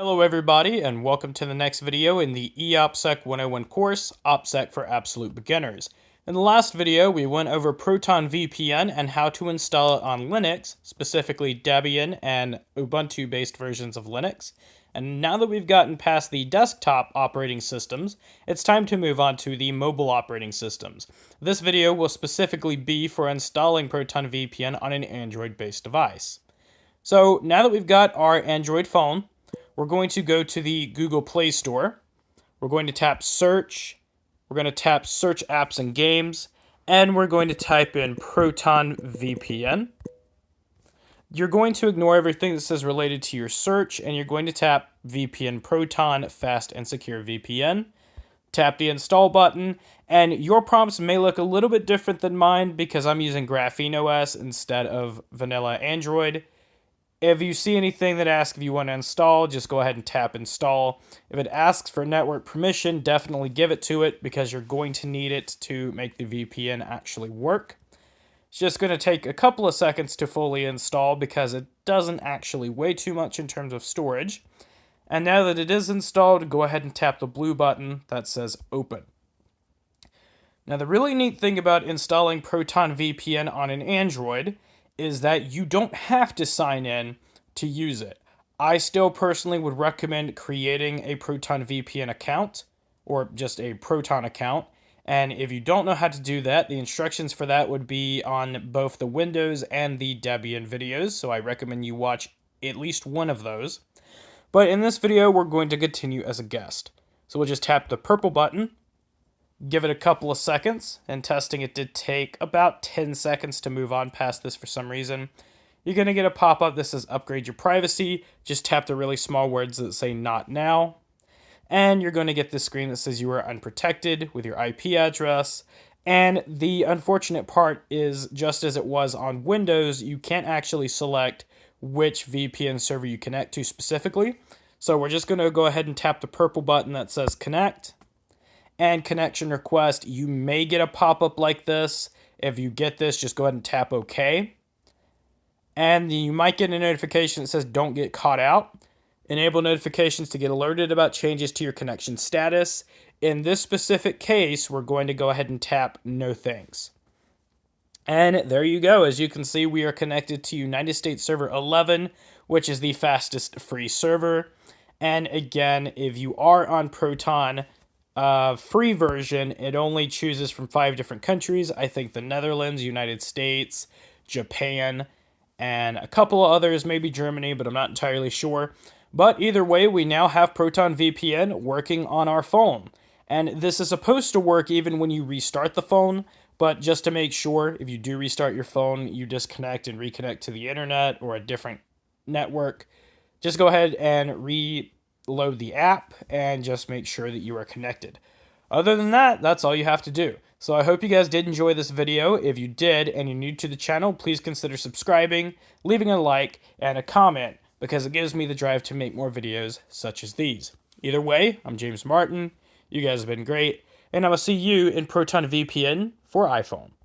Hello everybody, and welcome to the next video in the eOPSEC 101 course, OPSEC for Absolute Beginners. In the last video, we went over Proton VPN and how to install it on Linux, specifically Debian and Ubuntu-based versions of Linux. And now that we've gotten past the desktop operating systems, it's time to move on to the mobile operating systems. This video will specifically be for installing Proton VPN on an Android-based device. So now that we've got our Android phone, we're going to go to the Google Play Store. We're going to tap Search. We're going to tap Search Apps and Games. And we're going to type in Proton VPN. You're going to ignore everything that says related to your search, and you're going to tap VPN Proton Fast and Secure VPN. Tap the Install button, and your prompts may look a little bit different than mine because I'm using Graphene OS instead of vanilla Android. If you see anything that asks if you want to install, just go ahead and tap install. If it asks for network permission, definitely give it to it because you're going to need it to make the VPN actually work. It's just going to take a couple of seconds to fully install because it doesn't actually weigh too much in terms of storage. And now that it is installed, go ahead and tap the blue button that says open. Now the really neat thing about installing Proton VPN on an Android is that you don't have to sign in to use it. I still personally would recommend creating a Proton VPN account or just a Proton account. And if you don't know how to do that, the instructions for that would be on both the Windows and the Debian videos. So I recommend you watch at least one of those. But in this video, we're going to continue as a guest. So we'll just tap the purple button. Give it a couple of seconds, and testing it did take about 10 seconds to move on past this for some reason. You're going to get a pop-up that says upgrade your privacy. Just tap the really small words that say not now. And you're going to get this screen that says you are unprotected with your IP address. And the unfortunate part is, just as it was on Windows, you can't actually select which VPN server you connect to specifically. So we're just going to go ahead and tap the purple button that says connect. And connection request, you may get a pop-up like this. If you get this, just go ahead and tap OK. And you might get a notification that says don't get caught out. Enable notifications to get alerted about changes to your connection status. In this specific case, we're going to go ahead and tap no thanks. And there you go. As you can see, we are connected to United States Server 11, which is the fastest free server. And again, if you are on Proton, free version, it only chooses from 5 different countries. I think the Netherlands, United States, Japan, and a couple of others, maybe Germany, but I'm not entirely sure. But either way, we now have Proton VPN working on our phone. And this is supposed to work even when you restart the phone, but just to make sure, if you do restart your phone, you disconnect and reconnect to the internet or a different network, just go ahead and reload the app and just make sure that you are connected. Other than that, that's all you have to do. So I hope you guys did enjoy this video. If you did and you're new to the channel, please consider subscribing, leaving a like, and a comment because it gives me the drive to make more videos such as these. Either way, I'm James Martin. You guys have been great, and I will see you in Proton VPN for iPhone.